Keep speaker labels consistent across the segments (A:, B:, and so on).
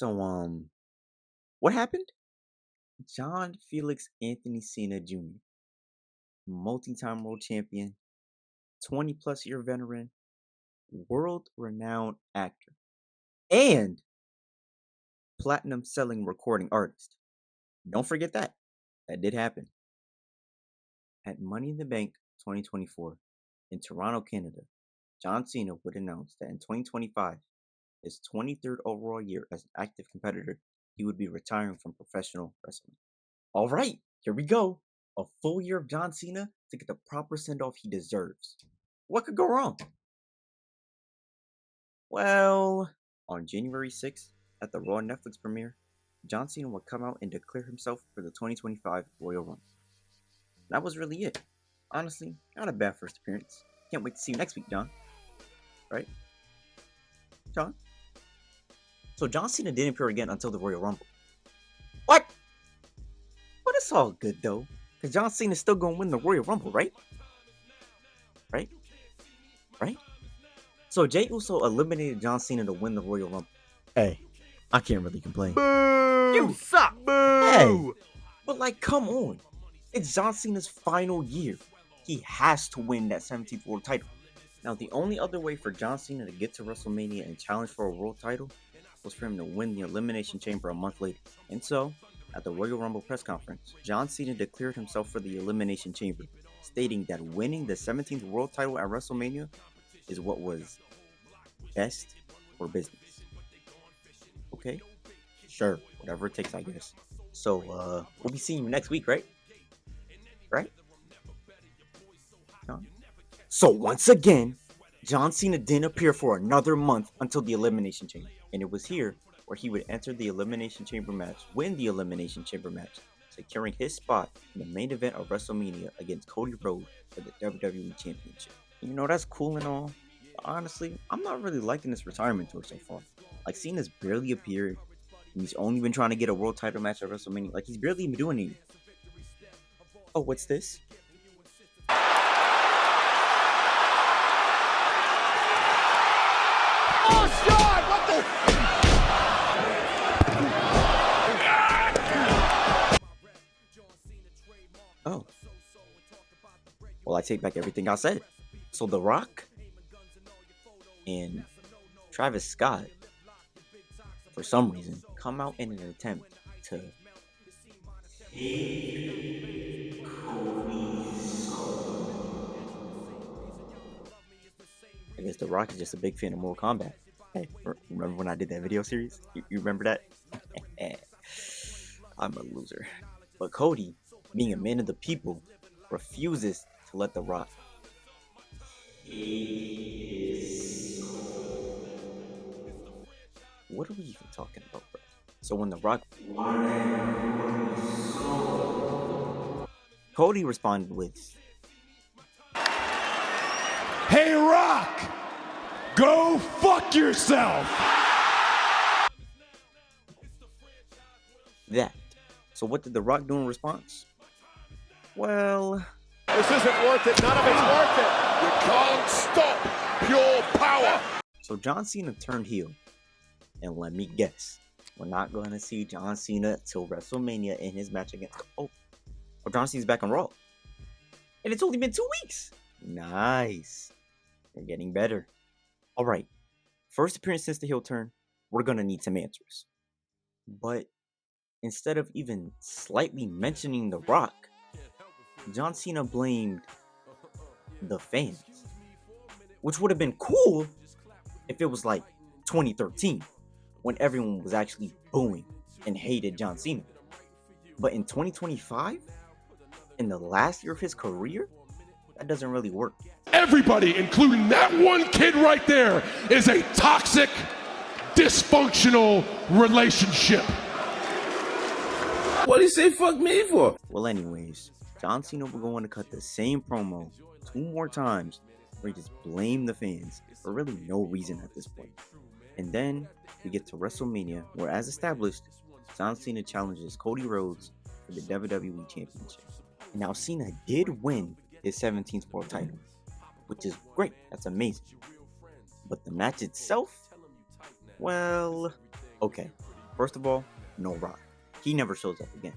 A: So, what happened? John Felix Anthony Cena Jr., multi-time world champion, 20 plus year veteran, world renowned actor, and platinum selling recording artist. Don't forget that. That did happen. At Money in the Bank 2024 in Toronto, Canada, John Cena would announce that in 2025, his 23rd overall year as an active competitor, he would be retiring from professional wrestling. All right, here we go. A full year of John Cena to get the proper send off he deserves. What could go wrong? Well, on January 6th, at the Raw Netflix premiere, John Cena would come out and declare himself for the 2025 Royal Rumble. That was really it. Honestly, not a bad first appearance. Can't wait to see you next week, John. Right? John? So John Cena didn't appear again until the Royal Rumble. What? But it's all good though, because John Cena's still gonna win the Royal Rumble, right? Right? So Jey Uso eliminated John Cena to win the Royal Rumble. Hey, I can't really complain.
B: Boo!
A: You suck!
B: Boo!
A: Hey! But like, come on. It's John Cena's final year. He has to win that 17th world title. Now, the only other way for John Cena to get to WrestleMania and challenge for a world title was for him to win the Elimination Chamber a month later. And so, at the Royal Rumble press conference, John Cena declared himself for the Elimination Chamber, stating that winning the 17th world title at WrestleMania is what was best for business. Okay? Sure, whatever it takes, I guess. So, we'll be seeing you next week, right? Right? John? So once again, John Cena didn't appear for another month until the Elimination Chamber. And it was here where he would enter the Elimination Chamber match, win the Elimination Chamber match, securing his spot in the main event of WrestleMania against Cody Rhodes for the WWE Championship. You know, that's cool and all, but honestly, I'm not really liking this retirement tour so far. Like, Cena's barely appeared, and he's only been trying to get a world title match at WrestleMania. Like, he's barely even doing anything. Oh, what's this?
B: Oh, God! What the?
A: Oh. Well, I take back everything I said. So The Rock and Travis Scott, for some reason, come out in an attempt to I guess The Rock is just a big fan of Mortal Kombat. Hey, remember when I did that video series? You remember that? I'm a loser. But Cody, being a man of the people, refuses to let The Rock. What are we even talking about, bro? So when The Rock... Cody responded with...
B: Hey, Rock! Go fuck yourself!
A: That. So what did The Rock do in response? Well...
B: This isn't worth it. None of it's worth it. You can't stop pure power.
A: So John Cena turned heel. And let me guess. We're not going to see John Cena till WrestleMania in his match against... Oh, John Cena's back on Raw. And it's only been 2 weeks. Nice. You're getting better. All right. First appearance since the heel turn. We're going to need some answers. But instead of even slightly mentioning The Rock, John Cena blamed the fans. Which would have been cool if it was like 2013, when everyone was actually booing and hated John Cena. But in 2025, in the last year of his career, that doesn't really work.
B: Everybody, including that one kid right there, is a toxic, dysfunctional relationship.
C: What did he say fuck me for?
A: Well, anyways, John Cena will go on to cut the same promo 2 more times where he just blamed the fans for really no reason at this point. And then we get to WrestleMania, where as established, John Cena challenges Cody Rhodes for the WWE Championship. And now Cena did win his 17th world title, which is great. That's amazing. But the match itself, well, okay. First of all, no Rock. He never shows up again.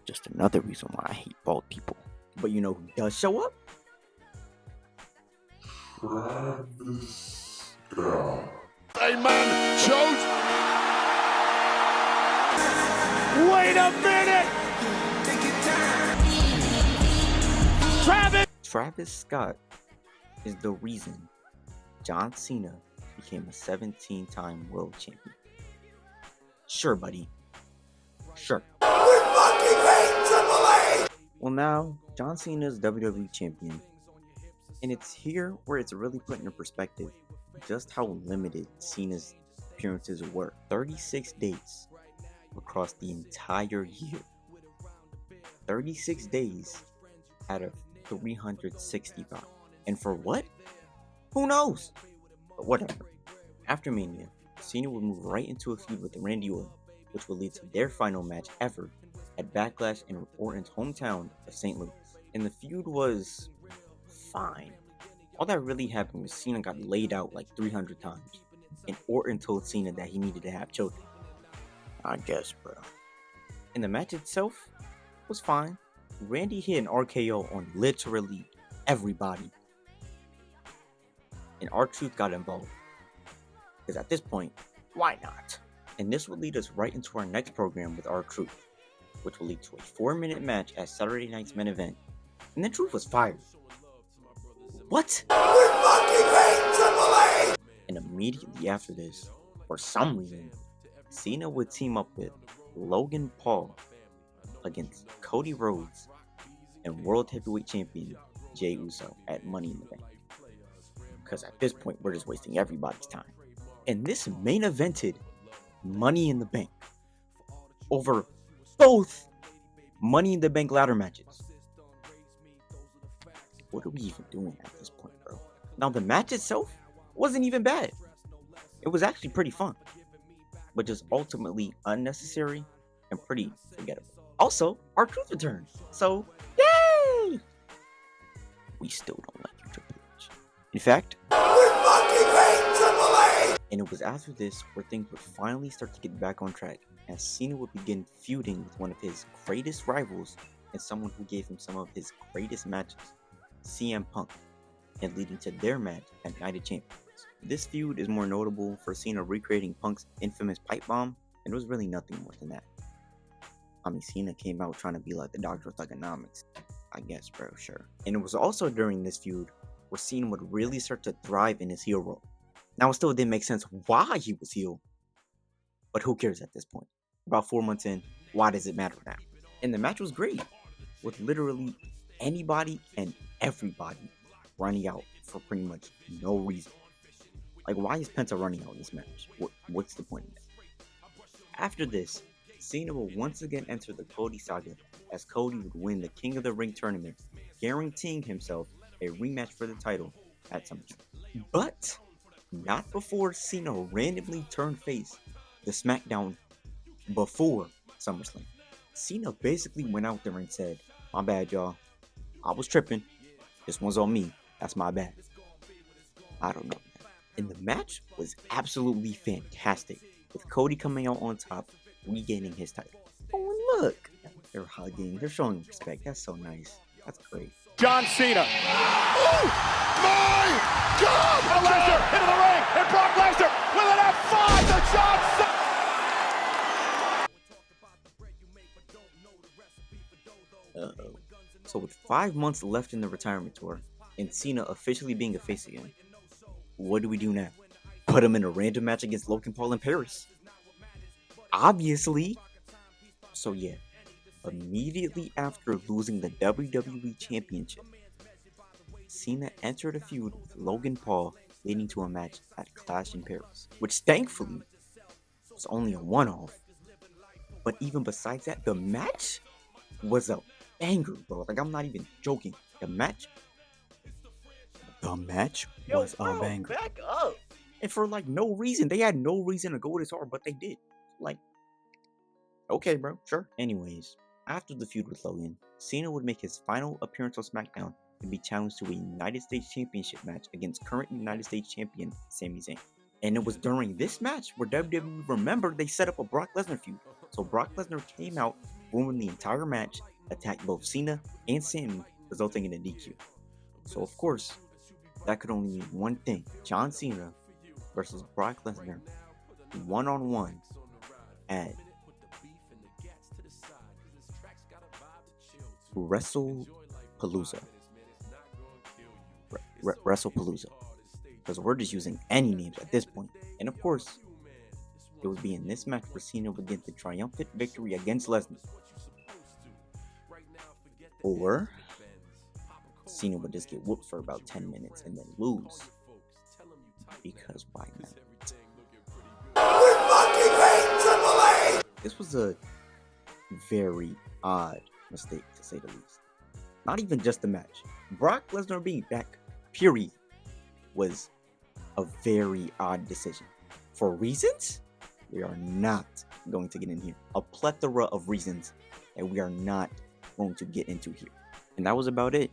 A: Just another reason why I hate bald people. But you know who does show up?
B: Travis Scott. Hey man, shows. Wait a minute!
A: Travis Scott is the reason John Cena became a 17-time world champion. Sure, buddy. Sure.
C: We fucking hate Triple H!
A: Well, now, John Cena is WWE champion. And it's here where it's really put into perspective just how limited Cena's appearances were. 36 days across the entire year. 36 days out of 365. And for what? Who knows? But whatever. After Mania, Cena would move right into a feud with Randy Orton, which would lead to their final match ever at Backlash in Orton's hometown of St. Louis. And the feud was fine. All that really happened was Cena got laid out like 300 times, and Orton told Cena that he needed to have children. I guess, bro. And the match itself was fine. Randy hit an RKO on literally everybody. And R-Truth got involved. Because at this point, why not? And this would lead us right into our next program with R-Truth, which will lead to a 4-minute match at Saturday night's main event. And then Truth was fired. What?
C: We fucking hate Triple H!
A: And immediately after this, for some reason, Cena would team up with Logan Paul against Cody Rhodes and World Heavyweight Champion Jey Uso at Money in the Bank. Because at this point, we're just wasting everybody's time. And this main evented Money in the Bank over both Money in the Bank ladder matches. What are we even doing at this point, bro? Now, the match itself wasn't even bad. It was actually pretty fun, but just ultimately unnecessary and pretty forgettable. Also, R-Truth returned, so yay! We still don't like you, Triple H. In fact,
C: We fucking hate Triple H!
A: and it was after this where things would finally start to get back on track, as Cena would begin feuding with one of his greatest rivals and someone who gave him some of his greatest matches, CM Punk, and leading to their match at Night of Champions. This feud is more notable for Cena recreating Punk's infamous pipe bomb, and it was really nothing more than that. I mean, Cena came out trying to be like the Doctor of Thugonomics. I guess, bro, sure. And it was also during this feud where Cena would really start to thrive in his heel role. Now, it still didn't make sense why he was heel, but who cares at this point? About 4 months in, why does it matter now? And the match was great, with literally anybody and everybody running out for pretty much no reason. Like, why is Penta running out in this match? What's the point of that? After this, Cena will once again enter the Cody saga, as Cody would win the King of the Ring tournament, guaranteeing himself a rematch for the title at SummerSlam. But not before Cena randomly turned face the SmackDown before SummerSlam. Cena basically went out there and said, "My bad, y'all. I was tripping. This one's on me. That's my bad." I don't know. And the match was absolutely fantastic, with Cody coming out on top, regaining his title. Oh, look. They're hugging. They're showing respect. That's so nice. That's great.
D: John Cena.
B: Oh my God!
D: And Lesnar into the ring. And Brock Lesnar with an F5 to John Cena.
A: Uh-oh. So with 5 months left in the retirement tour, and Cena officially being a face again, what do we do now? Put him in a random match against Logan Paul in Paris? Obviously. So yeah, immediately after losing the WWE Championship, Cena entered a feud with Logan Paul, leading to a match at Clash in Paris, which thankfully was only a one-off. But even besides that, the match was a banger, bro. Like, I'm not even joking. The match was a banger. Back up. And for like no reason. They had no reason to go this hard, but they did. Like, okay, bro, sure. Anyways, after the feud with Logan, Cena would make his final appearance on SmackDown and be challenged to a United States Championship match against current United States Champion Sami Zayn. And it was during this match where WWE, remember, they set up a Brock Lesnar feud. So Brock Lesnar came out, ruined the entire match, attacked both Cena and Sammy, resulting in a DQ. So of course, that could only mean one thing: John Cena versus Brock Lesnar, one-on-one at WrestlePalooza. WrestlePalooza. Because we're just using any names at this point. And of course, it would be in this match where Cena would get the triumphant victory against Lesnar. Or Cena would just get whooped for about 10 minutes and then lose. Because why not?
C: We fucking hate Triple H!
A: This was a very odd mistake, to say the least. Not even just the match. Brock Lesnar being back, period, was a very odd decision. For reasons we are not going to get in here. A plethora of reasons that we are not going to get into here. And that was about it.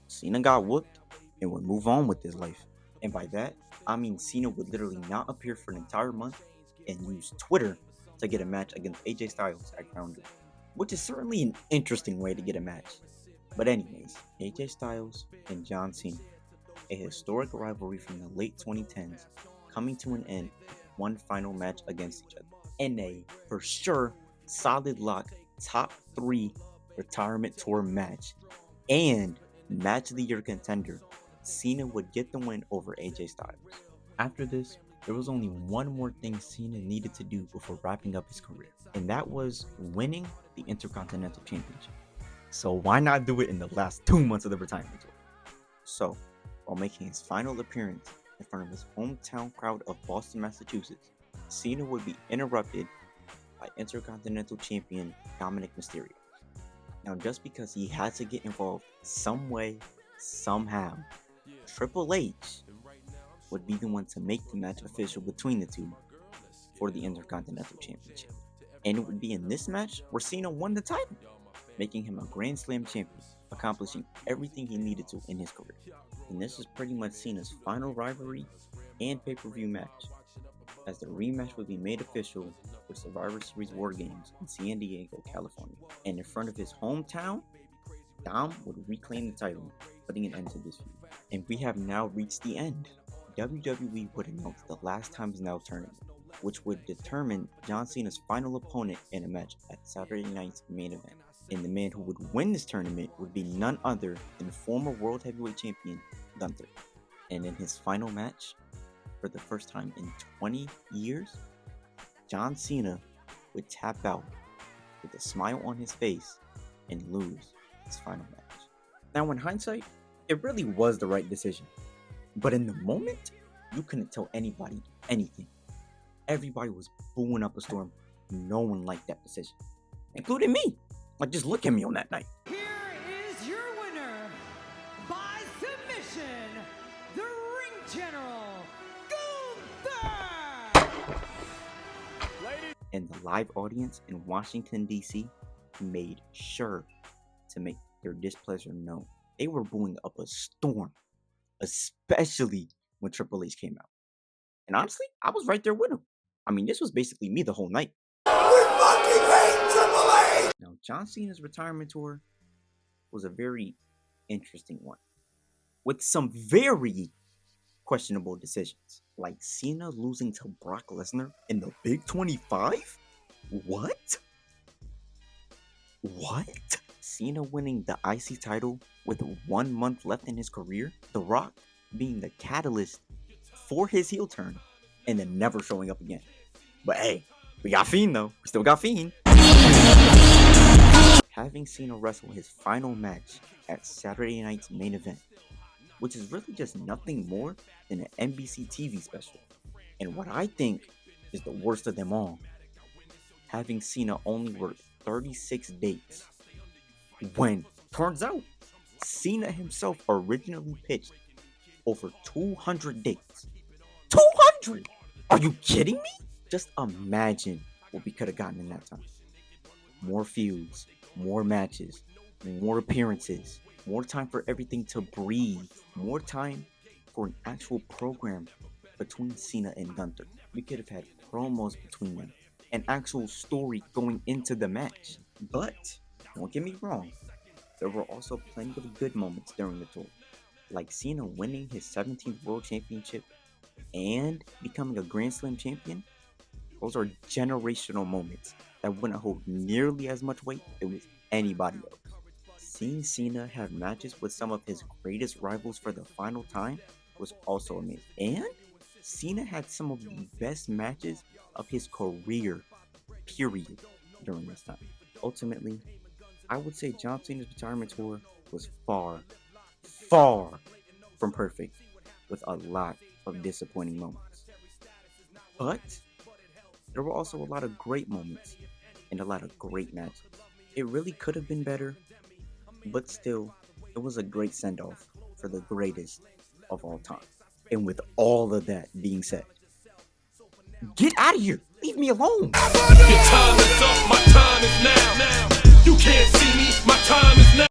A: Cena got whooped and would move on with his life. And by that, I mean Cena would literally not appear for an entire month and use Twitter to get a match against AJ Styles at Crown Jewel, which is certainly an interesting way to get a match. But anyways, AJ Styles and John Cena, a historic rivalry from the late 2010s, coming to an end with one final match against each other in a, for sure, solid lock top 3 retirement tour match and match of the year contender. Cena would get the win over AJ Styles. After this, there was only one more thing Cena needed to do before wrapping up his career, and that was winning the Intercontinental Championship. So why not do it in the last 2 months of the retirement tour? So, while making his final appearance in front of his hometown crowd of Boston, Massachusetts, Cena would be interrupted by Intercontinental Champion Dominic Mysterio. Now, just because he had to get involved some way, somehow, Triple H would be the one to make the match official between the two for the Intercontinental Championship. And it would be in this match where Cena won the title, making him a Grand Slam champion, accomplishing everything he needed to in his career. And this is pretty much Cena's final rivalry and pay-per-view match, as the rematch would be made official for Survivor Series War Games in San Diego, California. And in front of his hometown, Dom would reclaim the title, putting an end to this feud. And we have now reached the end. WWE would announce the Last Times Now tournament, which would determine John Cena's final opponent in a match at Saturday night's main event. And the man who would win this tournament would be none other than former World Heavyweight Champion Gunther. And in his final match, for the first time in 20 years, John Cena would tap out with a smile on his face and lose his final match. Now, in hindsight, it really was the right decision. But in the moment, you couldn't tell anybody anything. Everybody was booing up a storm. No one liked that decision, including me. Like, just look at me on that night.
E: Here is your winner, by submission, the Ring General, Gunther!
A: And the live audience in Washington, D.C. made sure to make their displeasure known. They were booing up a storm, especially when Triple H came out. And honestly, I was right there with him. I mean, this was basically me the whole night.
C: We fucking hate Triple H!
A: Now, John Cena's retirement tour was a very interesting one, with some very questionable decisions, like Cena losing to Brock Lesnar in the Big 25? What? Cena winning the IC title with 1 month left in his career, The Rock being the catalyst for his heel turn, and then never showing up again. But hey, we got Fiend though. We still got Fiend. Having Cena wrestle his final match at Saturday night's main event, which is really just nothing more than an NBC TV special. And what I think is the worst of them all, having Cena only work 36 dates, when turns out Cena himself originally pitched over 200 dates. 200! Are you kidding me? Just imagine what we could have gotten in that time. More feuds, more matches, more appearances, more time for everything to breathe, more time for an actual program between Cena and Gunther. We could have had promos between them, an actual story going into the match. But don't get me wrong, there were also plenty of good moments during the tour, like Cena winning his 17th World Championship and becoming a Grand Slam champion. Those are generational moments that wouldn't hold nearly as much weight if it was anybody else. Seeing Cena have matches with some of his greatest rivals for the final time was also amazing. And Cena had some of the best matches of his career, period, during this time. Ultimately, I would say John Cena's retirement tour was far from perfect, with a lot of disappointing moments. But there were also a lot of great moments and a lot of great matches. It really could have been better, but still, it was a great send-off for the greatest of all time. And with all of that being said, get out of here! Leave me alone!
C: Get tired